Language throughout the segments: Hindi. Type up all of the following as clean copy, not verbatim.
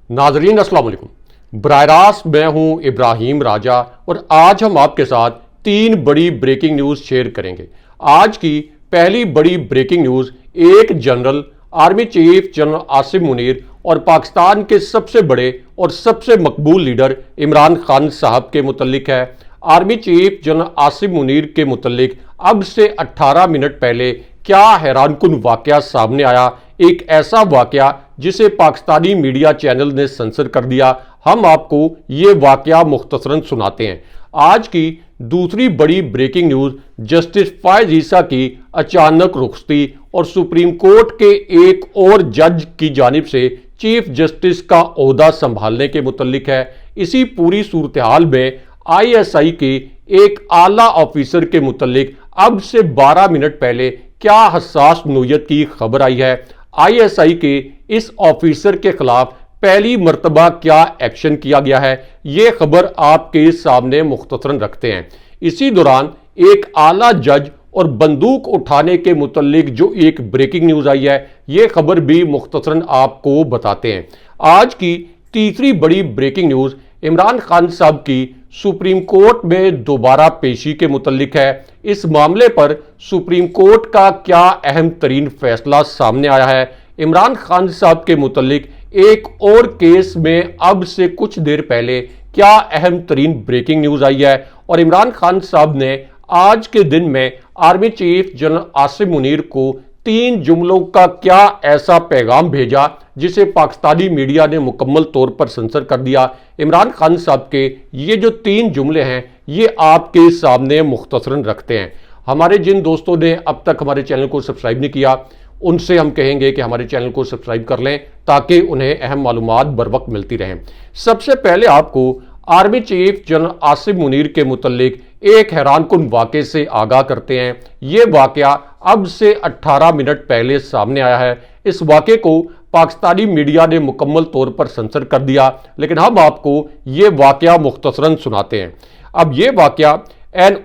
नाजरीन अस्सलाम वालेकुम। बराह रास्त मैं हूं इब्राहिम राजा और आज हम आपके साथ तीन बड़ी ब्रेकिंग न्यूज़ शेयर करेंगे। आज की पहली बड़ी ब्रेकिंग न्यूज़ एक general army chief general Asim Munir और पाकिस्तान के सबसे बड़े और सबसे मकबूल लीडर इमरान खान साहब के मुतल्लिक है। Army chief general Asim Munir के मुतल्लिक अब से 18 मिनट पहले क्या हैरानकुन वाकया सामने आया, एक ऐसा वाकया जिसे पाकिस्तानी मीडिया चैनल ने सेंसर कर दिया। हम आपको ये वाकया मुख्तसरन सुनाते हैं। आज की दूसरी बड़ी ब्रेकिंग न्यूज़ जस्टिस फायज ईसा की अचानक रुखसती और सुप्रीम कोर्ट के एक और जज की जानिब से चीफ जस्टिस का ओहदा संभालने के मुतल्लिक है। इसी पूरी सूरत हाल में ISI के एक आला ऑफिसर के मुतल्लिक अब से 12 मिनट पहले क्या हसास नोयत की खबर आई है। ISI के इस ऑफिसर के खिलाफ पहली मर्तबा क्या एक्शन किया गया है, ये खबर आपके सामने मुख्तसरन रखते हैं। इसी दौरान एक आला जज और बंदूक उठाने के मुतल्लिक जो एक ब्रेकिंग न्यूज़ आई है, ये खबर भी मुख्तसरन आपको बताते हैं। आज की तीसरी बड़ी ब्रेकिंग न्यूज़ इमरान खान साहब की सुप्रीम कोर्ट में दोबारा पेशी के मुतल्लिक है। इस मामले पर सुप्रीम कोर्ट का क्या अहम तरीन फैसला सामने आया है। इमरान खान साहब के मुतल्लिक एक और केस में अब से कुछ देर पहले क्या अहम तरीन ब्रेकिंग न्यूज़ आई है और इमरान खान साहब ने आज के दिन में army chief general Asim Munir को 3 जुमलों का क्या ऐसा पैगाम भेजा जिसे पाकिस्तानी मीडिया ने मुकम्मल तौर पर सेंसर कर दिया। इमरान खान साहब के ये जो 3 जुमले हैं ये आपके सामने मुख्तसरन रखते हैं। हमारे जिन दोस्तों ने अब तक हमारे चैनल को सब्सक्राइब नहीं किया उनसे हम कहेंगे कि हमारे चैनल को सब्सक्राइब कर लें ताकि उन्हें अहम मालूमात बर वक्त मिलती रहें। सबसे पहले आपको army chief general Asim Munir के मुतल्लिक एक हैरानकुन वाक़े से आगाह करते हैं। ये वाक़या अब से 18 मिनट पहले सामने आया है। इस वाक़े को पाकिस्तानी मीडिया ने मुकम्मल तौर पर सेंसर कर दिया, लेकिन हम आपको ये वाक़या मुख्तसरन सुनाते हैं। अब ये वाक़या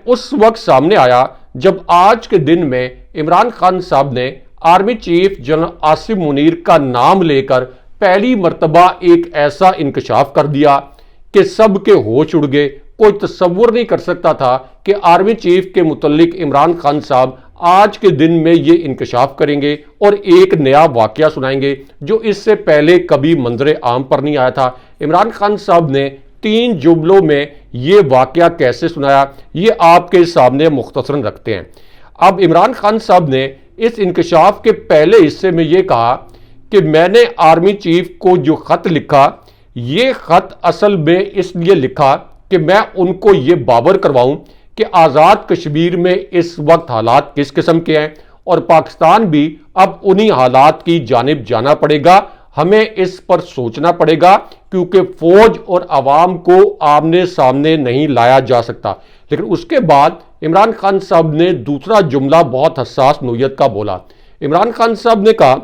उस वक्त सामने आया जब आज के दिन में इमरान खान साहब ने army chief general Asim Munir का नाम लेकर पहली मर्तबा एक ऐसा इंकशाफ कर दिया कि सबके होश उड़ गए। कोई तसव्वुर नहीं कर सकता था कि आर्मी चीफ के मुतल्लिक इमरान खान साहब आज के दिन में ये इंकशाफ करेंगे और एक नया वाकया सुनाएंगे जो इससे पहले कभी मंजरे आम पर नहीं आया था। इमरान खान साहब ने 3 जुमलों में ये वाकया कैसे सुनाया, ये आपके सामने मुख्तसरन रखते हैं। अब इमरान खान साहब ने इस इंकशाफ के पहले हिस्से में ये कहा कि मैंने आर्मी चीफ को जो खत लिखा, ये खत असल में इसलिए लिखा कि मैं उनको ये बावर करवाऊं कि आज़ाद कश्मीर में इस वक्त हालात किस किस्म के हैं और पाकिस्तान भी अब उन्हीं हालात की जानिब जाना पड़ेगा। हमें इस पर सोचना पड़ेगा क्योंकि फौज और आवाम को आमने सामने नहीं लाया जा सकता। लेकिन उसके बाद इमरान खान साहब ने दूसरा जुमला बहुत हसास नोयत का बोला। इमरान खान साहब ने कहा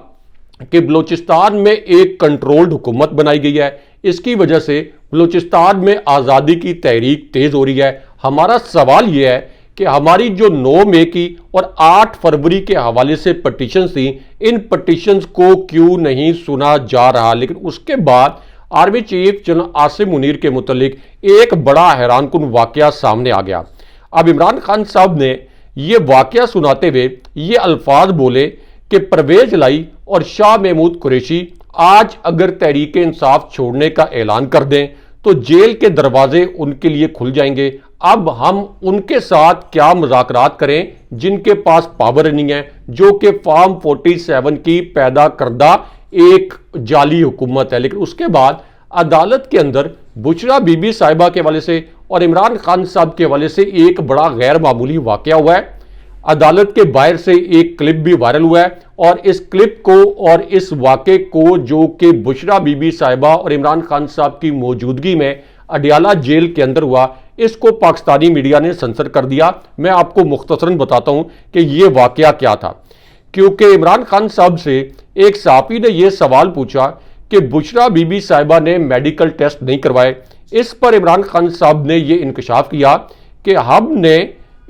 कि बलूचिस्तान में एक कंट्रोल्ड हुकूमत बनाई गई है, इसकी वजह से बलूचिस्तान में आज़ादी की तहरीक तेज़ हो रही है। हमारा सवाल यह है कि हमारी जो 9 मई की और 8 फरवरी के हवाले से पटिशन थी, इन पटिशन्स को क्यों नहीं सुना जा रहा। लेकिन उसके बाद army chief general Asim Munir के मुतल्लिक एक बड़ा हैरानकुन वाकया सामने आ गया। अब इमरान खान साहब ने यह वाकया सुनाते हुए ये अल्फाज बोले कि परवेज लाई और शाह महमूद कुरैशी आज अगर तहरीक इंसाफ छोड़ने का ऐलान कर दें तो जेल के दरवाजे उनके लिए खुल जाएंगे। अब हम उनके साथ क्या मुज़ाकरात करें जिनके पास पावर नहीं है, जो कि फॉर्म 47 की पैदा करदा एक जाली हुकूमत है। लेकिन उसके बाद अदालत के अंदर बुशरा बीबी साहिबा के हवाले से और इमरान खान साहब के हवाले से एक बड़ा गैर मामूली वाकया हुआ है। अदालत के बाहर से एक क्लिप भी वायरल हुआ है और इस क्लिप को और इस वाक़े को जो कि बुशरा बीबी साहिबा और इमरान खान साहब की मौजूदगी में अडियाला जेल के अंदर हुआ, इसको पाकिस्तानी मीडिया ने सेंसर कर दिया। मैं आपको मुख्तसरन बताता हूं कि यह वाकया क्या था। क्योंकि इमरान खान साहब से एक सहाफ़ी ने यह सवाल पूछा कि बुशरा बीबी साहिबा ने मेडिकल टेस्ट नहीं करवाए। इस पर इमरान खान साहब ने यह इंकशाफ किया कि हमने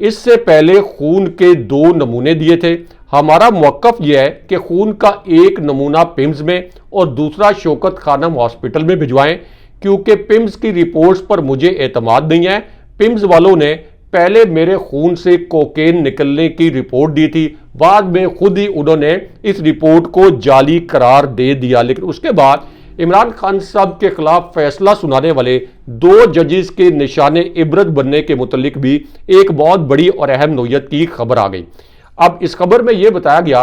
इससे पहले खून के 2 नमूने दिए थे। हमारा मौकफ यह है कि खून का एक नमूना पिम्स में और दूसरा शौकत खानम हॉस्पिटल में भिजवाएं, क्योंकि पिम्स की रिपोर्ट्स पर मुझे एतमाद नहीं है। पिम्स वालों ने पहले मेरे खून से कोकेन निकलने की रिपोर्ट दी थी, बाद में खुद ही उन्होंने इस रिपोर्ट को जाली करार दे दिया। लेकिन उसके बाद इमरान खान साहब के खिलाफ फैसला सुनाने वाले 2 जजेस के निशाने इबरत बनने के मुतल्लिक भी एक बहुत बड़ी और अहम नोयत की खबर आ गई। अब इस खबर में यह बताया गया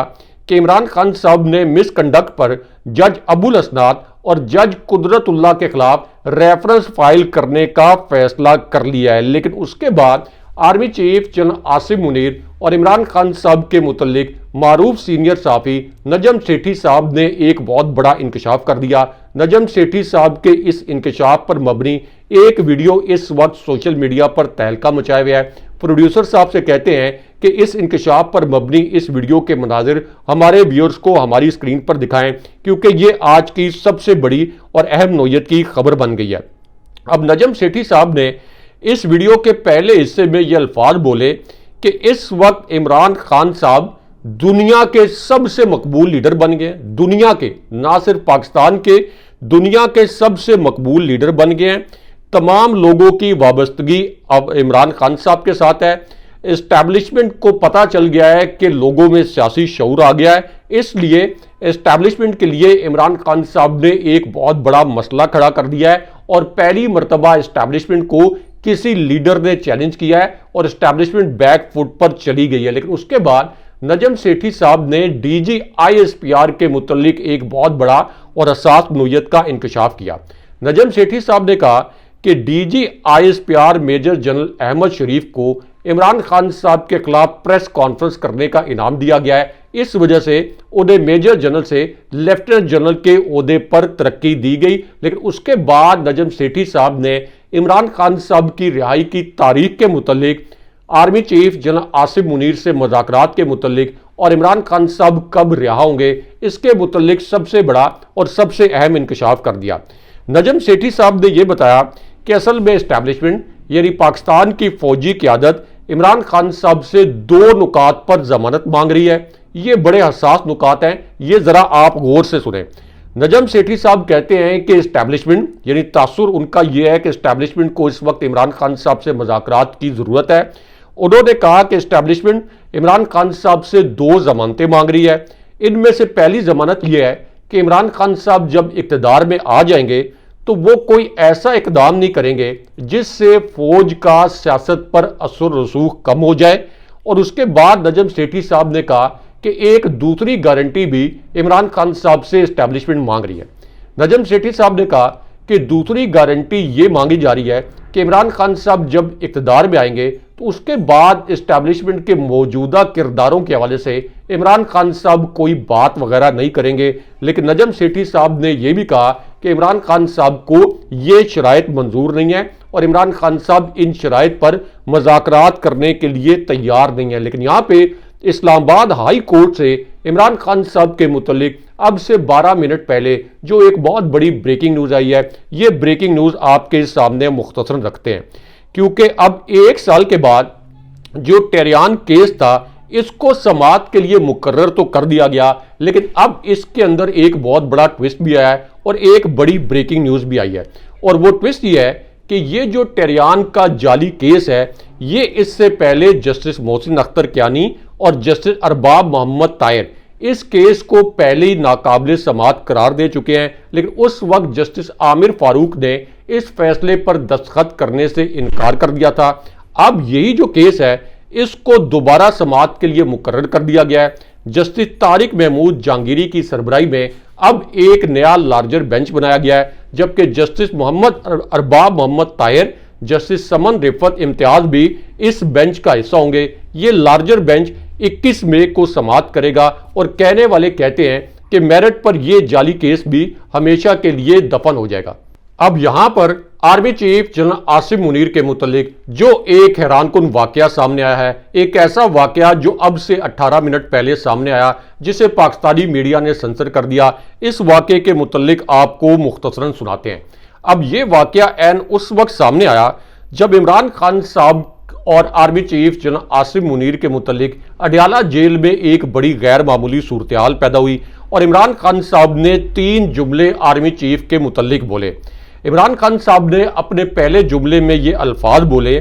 कि इमरान खान साहब ने मिसकंडक्ट पर जज अबुल असनाद और जज कुदरतुल्लाह के खिलाफ रेफरेंस फाइल करने का फैसला कर लिया है। लेकिन उसके बाद army chief general Asim Munir और इमरान खान साहब के मुतल्लिक मारूफ सीनियर सहाफ़ी नजम सेठी साहब ने एक बहुत बड़ा इंकशाफ कर दिया। नजम सेठी साहब के इस इंकशाफ पर मबनी एक वीडियो इस वक्त सोशल मीडिया पर तहलका मचाया हुआ है। प्रोड्यूसर साहब से कहते हैं कि इस इंकशाफ पर मबनी इस वीडियो के मनाजिर हमारे व्यूअर्स को हमारी स्क्रीन पर दिखाएं, क्योंकि ये आज की सबसे बड़ी और अहम नोयत की खबर बन गई है। अब नजम सेठी साहब ने इस वीडियो के पहले हिस्से में ये अल्फाज बोले कि इस वक्त इमरान खान साहब दुनिया के सबसे मकबूल लीडर बन गए। दुनिया के, ना सिर्फ पाकिस्तान के, दुनिया के सबसे मकबूल लीडर बन गए हैं। तमाम लोगों की वाबस्तगी अब इमरान खान साहब के साथ है। एस्टैब्लिशमेंट को पता चल गया है कि लोगों में सियासी शऊर आ गया है, इसलिए एस्टैब्लिशमेंट के लिए इमरान खान साहब ने एक बहुत बड़ा मसला खड़ा कर दिया है और पहली मरतबा एस्टैब्लिशमेंट को किसी लीडर ने चैलेंज किया है और एस्टैब्लिशमेंट बैक फुट पर चली गई है। लेकिन उसके बाद नजम सेठी साहब ने डीजी ISPR के मुतल्लिक एक बहुत बड़ा और हसास नोयत का इंकशाफ किया। नजम सेठी साहब ने कहा कि DG ISPR major general Ahmed Sharif को इमरान खान साहब के खिलाफ प्रेस कॉन्फ्रेंस करने का इनाम दिया गया है। इस वजह से उन्हें मेजर जनरल से लेफ्टिनेंट जनरल के ओहदे पर तरक्की दी गई। लेकिन उसके बाद नजम सेठी साहब ने इमरान खान साहब की रिहाई की तारीख के मुतल्लिक army chief general Asim Munir से मुज़ाकरात के मुतल्लिक और इमरान खान साहब कब रिहा होंगे इसके मुतल्लिक सबसे बड़ा और सबसे अहम इंकशाफ कर दिया। नजम सेठी साहब ने यह बताया कि असल में एस्टैब्लिशमेंट यानी पाकिस्तान की फौजी क़यादत इमरान खान साहब से 2 नुकात पर जमानत मांग रही है। ये बड़े हसास नुकात हैं, ये ज़रा आप गौर से सुने। नजम सेठी साहब कहते हैं कि एस्टैब्लिशमेंट यानी तासुर उनका यह है कि एस्टैब्लिशमेंट को इस वक्त इमरान खान साहब से मुज़ाकरात की ज़रूरत है। उन्होंने कहा कि एस्टैब्लिशमेंट इमरान खान साहब से 2 जमानतें मांग रही है। इनमें से पहली जमानत यह है कि इमरान खान साहब जब इक़्तिदार में आ जाएंगे तो वो कोई ऐसा इकदाम नहीं करेंगे जिससे फौज का सियासत पर असर रसूख कम हो जाए। और उसके बाद नजम सेठी साहब ने कहा कि एक दूसरी गारंटी भी इमरान खान साहब से एस्टैब्लिशमेंट मांग रही है। नजम सेठी साहब ने कहा कि दूसरी गारंटी ये मांगी जा रही है कि इमरान खान साहब जब इक़्तिदार में आएंगे तो उसके बाद एस्टैब्लिशमेंट के मौजूदा किरदारों के हवाले से इमरान खान साहब कोई बात वगैरह नहीं करेंगे। लेकिन नजम सेठी साहब ने यह भी कहा कि इमरान खान साहब को ये शराइत मंजूर नहीं है और इमरान खान साहब इन शराइत पर मुज़ाकरात करने के लिए तैयार नहीं है। लेकिन यहाँ पे इस्लामाबाद हाई कोर्ट से इमरान खान साहब के मुतल्लिक अब से 12 मिनट पहले जो एक बहुत बड़ी ब्रेकिंग न्यूज़ आई है, ये ब्रेकिंग न्यूज़ आपके सामने मुख्तसरन रखते हैं, क्योंकि अब 1 साल के बाद जो टेरियान केस था इसको समाअत के लिए मुकर्रर तो कर दिया गया, लेकिन अब इसके अंदर एक बहुत बड़ा ट्विस्ट भी आया है और एक बड़ी ब्रेकिंग न्यूज़ भी आई है। और वो ट्विस्ट ये है कि ये जो टेरियान का जाली केस है ये इससे पहले जस्टिस मोहसिन अख्तर कियानी और जस्टिस अरबाब मोहम्मद ताहिर इस केस को पहले ही नाकाबिल समाअत करार दे चुके हैं। लेकिन उस वक्त जस्टिस आमिर फारूक ने इस फैसले पर दस्तखत करने से इनकार कर दिया था। अब यही जो केस है इसको दोबारा समाअत के लिए मुकर्रर कर दिया गया है। जस्टिस तारिक महमूद जहांगीरी की सरबराही में अब एक नया लार्जर बेंच बनाया गया है, जबकि जस्टिस मोहम्मद अरबाब मोहम्मद ताहिर, जस्टिस समन रिफत इम्तियाज भी इस बेंच का हिस्सा होंगे। ये लार्जर बेंच 21 मई को समाअत करेगा और कहने वाले कहते हैं कि मेरिट पर यह जाली केस भी हमेशा के लिए दफन हो जाएगा। अब यहां पर army chief general Asim Munir के मुतल्लिक जो एक हैरानकुन वाकया सामने आया है, एक ऐसा वाकया जो अब से 18 मिनट पहले सामने आया जिसे पाकिस्तानी मीडिया ने सेंसर कर दिया, इस वाकये के मुतल्लिक आपको मुख्तसरन सुनाते हैं। अब यह वाकया ऐन उस वक्त सामने आया जब इमरान खान साहब और army chief general Asim Munir के मुतल्लिक अडयाला जेल में एक बड़ी गैर मामूली सूरत-ए-हाल पैदा हुई और इमरान खान साहब ने 3 जुमले आर्मी चीफ के मुतल्लिक बोले। इमरान खान साहब ने अपने पहले जुमले में ये अल्फाज बोले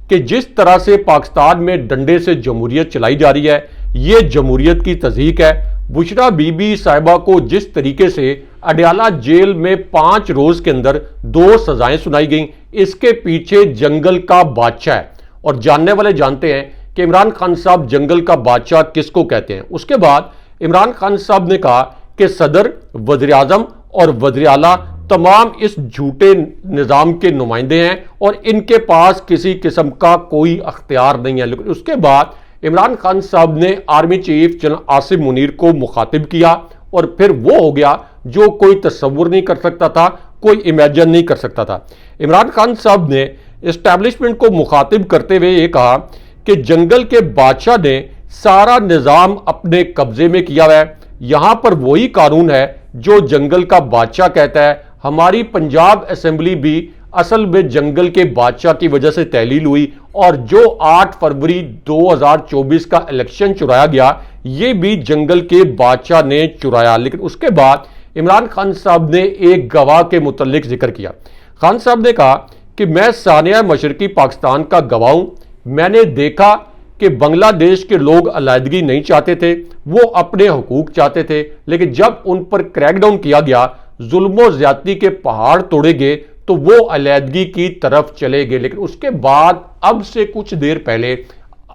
कि जिस तरह से पाकिस्तान में डंडे से जमहूरियत चलाई जा रही है, ये जमहूरियत की तज़हीक है। बुशरा बीबी साहिबा को जिस तरीके से अडयाला जेल में 5 रोज के अंदर 2 सजाएं सुनाई गईं, इसके पीछे जंगल का बादशाह है और जानने वाले जानते हैं कि इमरान खान साहब जंगल का बादशाह किसको कहते हैं। उसके बाद इमरान खान साहब ने कहा कि सदर, वज़ीर आज़म और वज़ीर आला तमाम इस झूठे निज़ाम के नुमाइंदे हैं और इनके पास किसी किस्म का कोई अख्तियार नहीं है। लेकिन उसके बाद इमरान खान साहब ने army chief general Asim Munir को मुखातिब किया और फिर वो हो गया जो कोई तस्वुर नहीं कर सकता था, कोई इमेजिन नहीं कर सकता था। इमरान खान साहब ने इस्टेब्लिशमेंट को मुखातिब करते हुए ये कहा कि जंगल के बादशाह ने सारा निज़ाम अपने कब्जे में किया हुआ है, यहां पर वही कानून है जो जंगल का बादशाह कहता है। हमारी पंजाब असेंबली भी असल में जंगल के बादशाह की वजह से तहलील हुई और जो 8 फरवरी 2024 का इलेक्शन चुराया गया, ये भी जंगल के बादशाह ने चुराया। लेकिन उसके बाद इमरान खान साहब ने एक गवाह के मुतल्लिक जिक्र किया। खान साहब ने कहा कि मैं सानिया मशरकी पाकिस्तान का गवाह हूं। मैंने देखा कि बांग्लादेश के लोग अलहदगी नहीं चाहते थे, वो अपने हुकूक चाहते थे, लेकिन जब उन पर क्रैकडाउन किया गया, जुल्म ज्यादती के पहाड़ तोड़े गए, तो वो अलहदगी की तरफ चले गए। लेकिन उसके बाद अब से कुछ देर पहले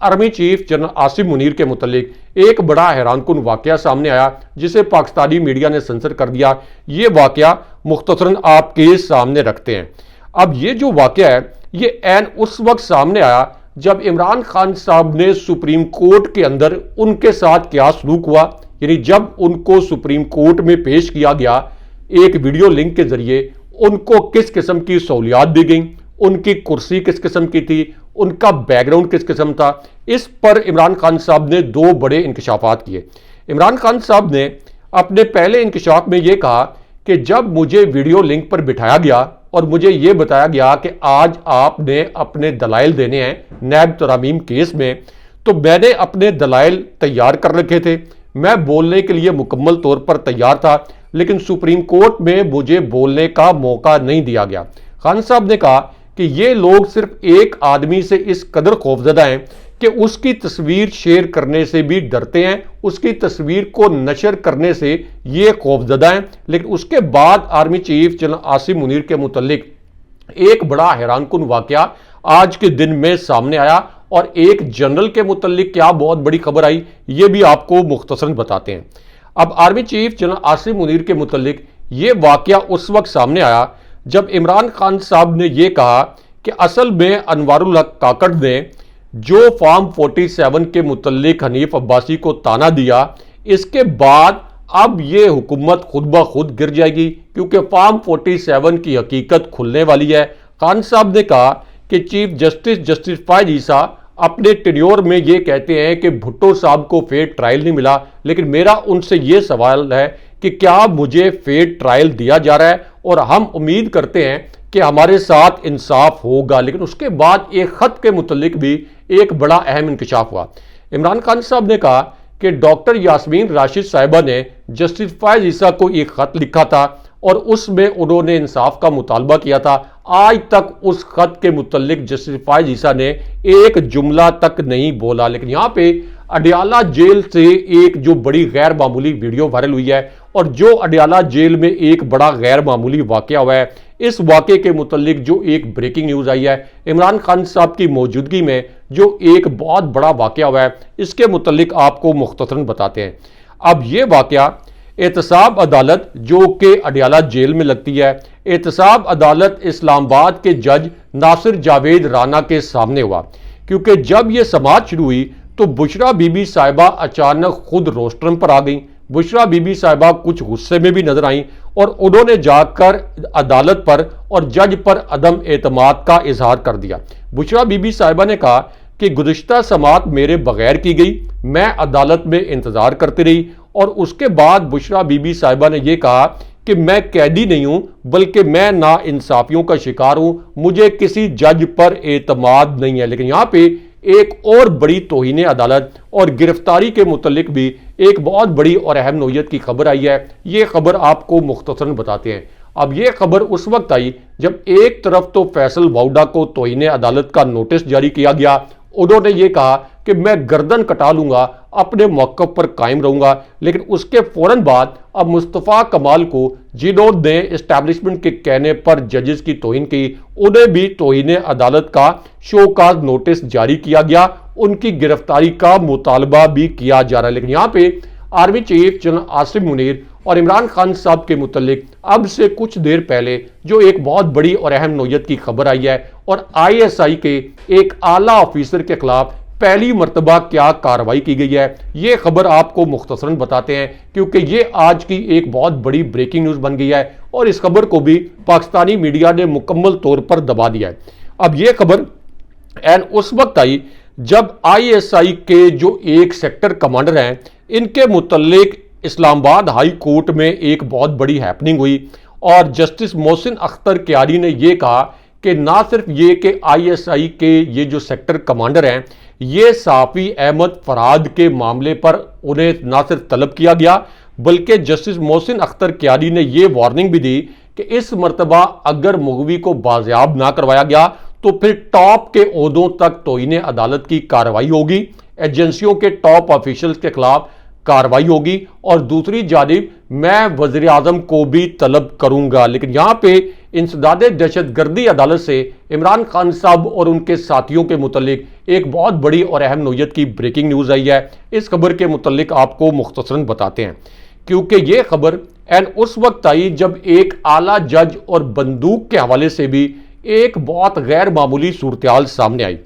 army chief general Asim Munir के मुतल्लिक एक बड़ा हैरानकुन वाकया सामने आया जिसे पाकिस्तानी मीडिया ने सेंसर कर दिया। ये वाकया मुख्तसरन आपके सामने रखते हैं। अब ये जो वाकया है ये ऐन उस वक्त सामने आया जब इमरान खान साहब ने सुप्रीम कोर्ट के अंदर उनके साथ क्या सलूक हुआ, यानी जब उनको सुप्रीम कोर्ट में पेश किया गया एक वीडियो लिंक के जरिए, उनको किस किस्म की सहूलियात दी गई, उनकी कुर्सी किस किस्म की थी, उनका बैकग्राउंड किस किस्म था, इस पर इमरान खान साहब ने 2 बड़े इंकशाफात किए। इमरान खान साहब ने अपने पहले इंकशाफ में यह कहा कि जब मुझे वीडियो लिंक पर बिठाया गया और मुझे यह बताया गया कि आज आपने अपने दलाइल देने हैं नैब तरामीम केस में, तो मैंने अपने दलाइल तैयार कर रखे थे। मैं बोलने के लिए मुकम्मल तौर पर तैयार था, लेकिन सुप्रीम कोर्ट में मुझे बोलने का मौका नहीं दिया गया। खान साहब ने कहा कि ये लोग सिर्फ एक आदमी से इस कदर खौफजदा हैं कि उसकी तस्वीर शेयर करने से भी डरते हैं, उसकी तस्वीर को नशर करने से ये खौफजदा हैं। लेकिन उसके बाद army chief general Asim Munir के मुतल्लिक एक बड़ा हैरानकुन वाकया आज के दिन में सामने आया और एक जनरल के मुतल्लिक क्या बहुत बड़ी खबर आई, ये भी आपको मुख्तसरन बताते हैं। अब army chief general Asim Munir के मुतल्लिक ये वाकया उस वक्त सामने आया जब इमरान खान साहब ने यह कहा कि असल में अनवारुल हक काकड़ ने जो फॉर्म 47 के मुतल्लिक हनीफ अब्बासी को ताना दिया, इसके बाद अब ये हुकूमत खुद ब खुद गिर जाएगी क्योंकि फॉर्म 47 की हकीकत खुलने वाली है। खान साहब ने कहा कि चीफ जस्टिस फायज ईसा अपने टेन्योर में ये कहते हैं कि भुट्टो साहब को फेयर ट्रायल नहीं मिला, लेकिन मेरा उनसे ये सवाल है कि क्या मुझे फेयर ट्रायल दिया जा रहा है और हम उम्मीद करते हैं कि हमारे साथ इंसाफ होगा। लेकिन उसके बाद एक खत के मुतल्लिक भी एक बड़ा अहम इंकशाफ हुआ। इमरान खान साहब ने कहा कि डॉक्टर यास्मीन राशिद साहिबा ने जस्टिस फायज ईसा को एक खत लिखा था और उसमें उन्होंने इंसाफ का मुतालबा किया था। आज तक उस खत के मुतल्लिक जस्टिस फायज ईसा ने एक जुमला तक नहीं बोला। लेकिन यहां पे अडयाला जेल से एक जो बड़ी गैर मामूली वीडियो वायरल हुई है और जो अडयाला जेल में एक बड़ा गैर मामूली वाकया हुआ है, इस वाकये के मुतल्लिक जो एक ब्रेकिंग न्यूज आई है इमरान खान साहब की मौजूदगी में, जो एक बहुत बड़ा वाकया हुआ है, इसके मुतल्लिक आपको मुख्तसरन बताते हैं। अब ये वाकया एहतसाब अदालत जो कि अडयाला जेल में लगती है, एहतसाब अदालत इस्लामाबाद के जज नासिर जावेद राना के सामने हुआ, क्योंकि जब यह समाअत शुरू हुई तो बुशरा बीबी साहिबा अचानक खुद रोस्ट्रम पर आ गई। बुशरा बीबी साहिबा कुछ गुस्से में भी नजर आई और उन्होंने जाकर अदालत पर और जज पर अदम एतमाद का इजहार कर दिया। बुशरा बीबी साहिबा ने कहा कि गुज़िश्ता समाअत मेरे बगैर की गई, मैं अदालत में इंतजार करती रही और उसके बाद बुशरा बीबी साहिबा ने यह कहा कि मैं कैदी नहीं हूं बल्कि मैं नाइंसाफियों का शिकार हूं, मुझे किसी जज पर एतमाद नहीं है। लेकिन यहां पे एक और बड़ी तौहीन अदालत और गिरफ्तारी के मुतल्लिक भी एक बहुत बड़ी और अहम नौयत की खबर आई है। ये खबर आपको मुख्तसरन बताते हैं। अब ये खबर उस वक्त आई जब एक तरफ तो फैसल वाउडा को तौहीन अदालत का नोटिस जारी किया गया, उन्होंने ये कहा कि मैं गर्दन कटा लूंगा, अपने मौक़िफ़ पर कायम रहूंगा। लेकिन उसके फौरन बाद अब मुस्तफ़ा कमाल को, जिन्होंने इस्टेब्लिशमेंट के कहने पर जजेस की तौहीन की, उन्हें भी तौहीन अदालत का शोकाज नोटिस जारी किया गया, उनकी गिरफ्तारी का मुतालबा भी किया जा रहा है। लेकिन यहाँ पे army chief general Asim Munir और इमरान खान साहब के मुतल्लिक अब से कुछ देर पहले जो एक बहुत बड़ी और अहम नौयत की खबर आई है और ISI के एक आला ऑफिसर के खिलाफ पहली मर्तबा क्या कार्रवाई की गई है, ये खबर आपको मुख्तसरन बताते हैं क्योंकि ये आज की एक बहुत बड़ी ब्रेकिंग न्यूज़ बन गई है और इस खबर को भी पाकिस्तानी मीडिया ने मुकम्मल तौर पर दबा दिया है। अब ये खबर एंड उस वक्त आई जब ISI के जो एक सेक्टर कमांडर हैं, इनके मुतल्लिक इस्लामाबाद हाई कोर्ट में एक बहुत बड़ी हैपनिंग हुई और जस्टिस मोहसिन अख्तर क्यारी ने यह कहा कि ना सिर्फ ये कि ISI के ये जो सेक्टर कमांडर हैं, ये साफ़ी अहमद फराद के मामले पर उन्हें ना सिर्फ तलब किया गया बल्कि जस्टिस मोहसिन अख्तर क्यारी ने यह वार्निंग भी दी कि इस मरतबा अगर मुगवी को बाजियाब ना करवाया गया तो फिर टॉप के ओहदों तक तौहीन अदालत की कार्रवाई होगी, एजेंसियों के टॉप ऑफिशियल्स के खिलाफ कार्रवाई होगी और दूसरी जानिब मैं वज़ीर आज़म को भी तलब करूंगा। लेकिन यहां पे इंसदादे दहशतगर्दी अदालत से इमरान खान साहब और उनके साथियों के मुतल्लिक एक बहुत बड़ी और अहम नौयत की ब्रेकिंग न्यूज़ आई है। इस खबर के मुतल्लिक आपको मुख्तसरन बताते हैं क्योंकि ये खबर एंड उस वक्त आई जब एक आला जज और बंदूक के हवाले से भी एक बहुत गैर मामूली सूरत हाल सामने आई।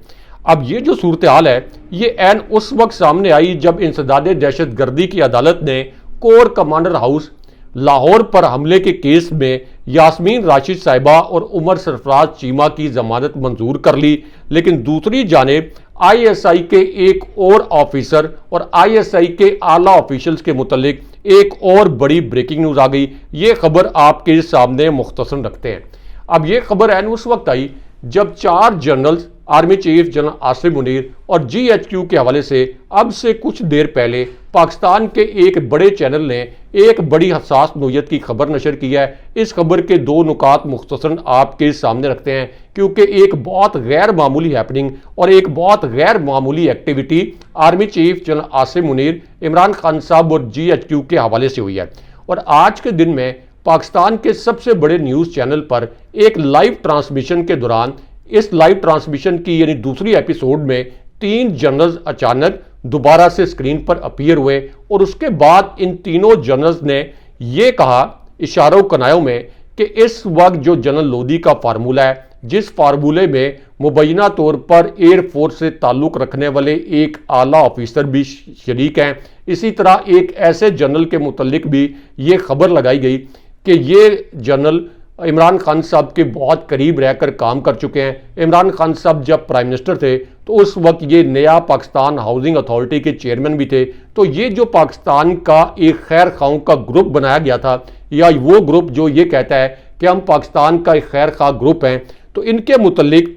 अब ये जो सूरत हाल है ये एन उस वक्त सामने आई जब इंसदादे दहशतगर्दी की अदालत ने कोर कमांडर हाउस लाहौर पर हमले के केस में यास्मीन राशिद साहिबा और उमर सरफराज चीमा की जमानत मंजूर कर ली। लेकिन दूसरी जानिब ISI के एक और ऑफिसर और ISI के आला ऑफिशियल्स के मुतल्लिक एक और बड़ी ब्रेकिंग न्यूज़ आ गई। ये खबर आपके सामने मुख्तसर रखते हैं। अब ये खबर एन उस वक्त आई जब 4 generals army chief general Asim Munir और GHQ के हवाले से अब से कुछ देर पहले पाकिस्तान के एक बड़े चैनल ने एक बड़ी हसास नौयत की खबर नशर की है। इस खबर के 2 नुकात मुख्तसरन आपके सामने रखते हैं क्योंकि एक बहुत गैर मामूली हैपनिंग और एक बहुत गैर मामूली activity army chief general Asim Munir, Imran Khan साहब और GHQ के हवाले से हुई है। और आज के दिन में पाकिस्तान के सबसे बड़े न्यूज़ चैनल पर एक लाइव ट्रांसमिशन के दौरान इस लाइव ट्रांसमिशन की यानी दूसरी एपिसोड में 3 जनरल्स अचानक दोबारा से स्क्रीन पर अपीयर हुए और उसके बाद इन तीनों जनरल्स ने यह कहा इशारों कनायों में कि इस वक्त जो जनरल लोदी का फार्मूला है, जिस फार्मूले में मुबैना तौर पर एयरफोर्स से ताल्लुक़ रखने वाले एक आला ऑफिसर भी शरीक हैं, इसी तरह एक ऐसे जनरल के मुतल्लिक भी ये खबर लगाई गई कि ये जनरल इमरान खान साहब के बहुत करीब रहकर काम कर चुके हैं। इमरान खान साहब जब प्राइम मिनिस्टर थे तो उस वक्त ये नया पाकिस्तान हाउसिंग अथॉरिटी के चेयरमैन भी थे। तो ये जो पाकिस्तान का एक खैर खाओं का ग्रुप बनाया गया था या वो ग्रुप जो ये कहता है कि हम पाकिस्तान का एक खैर खा ग्रुप हैं, तो इनके मुतल्लिक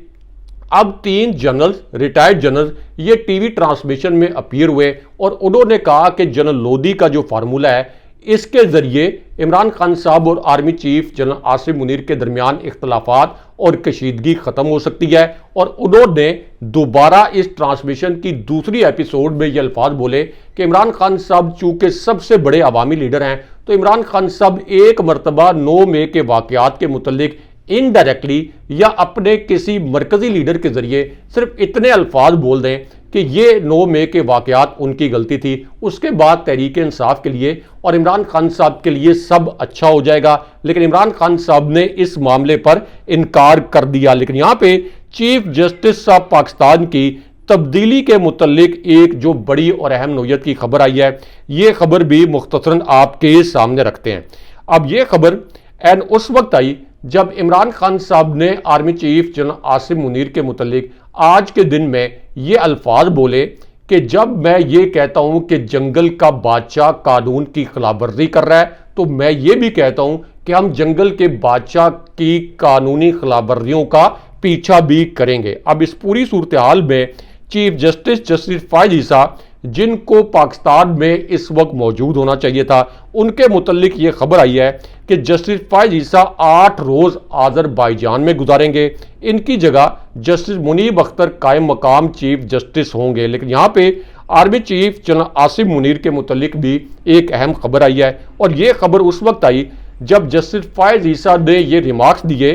अब 3 जनरल्स रिटायर्ड जनरल ये टीवी ट्रांसमिशन में अपीयर हुए और उन्होंने कहा कि जनरल लोदी का जो फार्मूला है इसके जरिए इमरान खान साहब और army chief general Asim Munir के दरमियान इख्तलाफात और कशीदगी खत्म हो सकती है। और उन्होंने दोबारा इस ट्रांसमिशन की दूसरी एपिसोड में ये अल्फाज बोले कि इमरान खान साहब चूंकि सबसे बड़े अवामी लीडर हैं तो इमरान खान साहब एक मरतबा 9 मई के वाकयात के मुतल्लिक इनडायरेक्टली या अपने किसी मरकजी लीडर के जरिए सिर्फ इतने अल्फाज बोल दें कि ये 9 मई के वाकयात उनकी गलती थी, उसके बाद तहरीक इंसाफ के लिए और इमरान खान साहब के लिए सब अच्छा हो जाएगा। लेकिन इमरान खान साहब ने इस मामले पर इनकार कर दिया। लेकिन यहाँ पे चीफ जस्टिस साहब पाकिस्तान की तब्दीली के मुतल्लिक एक जो बड़ी और अहम नौयत की खबर आई है, ये खबर भी मुख्तसरन आपके सामने रखते हैं। अब ये खबर एन उस वक्त आई जब इमरान खान साहब ने army chief general Asim Munir के मुतल्लिक आज के दिन में ये अल्फाज बोले कि जब मैं ये कहता हूं कि जंगल का बादशाह कानून की खिलाफवर्जी कर रहा है तो मैं ये भी कहता हूं कि हम जंगल के बादशाह की कानूनी खिलाफवर्जियों का पीछा भी करेंगे। अब इस पूरी सूरत हाल में चीफ जस्टिस फायज ईसा, जिनको पाकिस्तान में इस वक्त मौजूद होना चाहिए था, उनके मुतल्लिक ये खबर आई है कि जस्टिस फायज ईसा 8 रोज आज़रबाईजान में गुजारेंगे। इनकी जगह जस्टिस मुनीब अख्तर कायम मकाम चीफ जस्टिस होंगे। लेकिन यहाँ पे army chief general Asif Munir के मुतल्लिक भी एक अहम खबर आई है, और ये खबर उस वक्त आई जब जस्टिस फायज ईसा ने ये रिमार्क्स दिए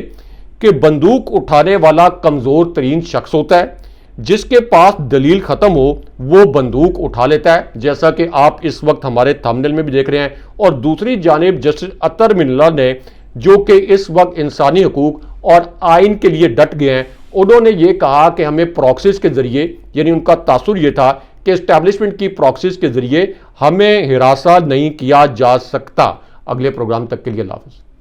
कि बंदूक उठाने वाला कमज़ोर तरीन शख्स होता है, जिसके पास दलील ख़त्म हो वो बंदूक उठा लेता है, जैसा कि आप इस वक्त हमारे थंबनेल में भी देख रहे हैं। और दूसरी जानिब जस्टिस अतर मिल्ला ने, जो कि इस वक्त इंसानी हकूक और आइन के लिए डट गए हैं, उन्होंने ये कहा कि हमें प्रॉक्सिस के ज़रिए, यानी उनका तासुर ये था कि इस्टेब्लिशमेंट की प्रॉक्सिस के ज़रिए हमें हिरासा नहीं किया जा सकता। अगले प्रोग्राम तक के लिए अल्लाह हाफ़िज़।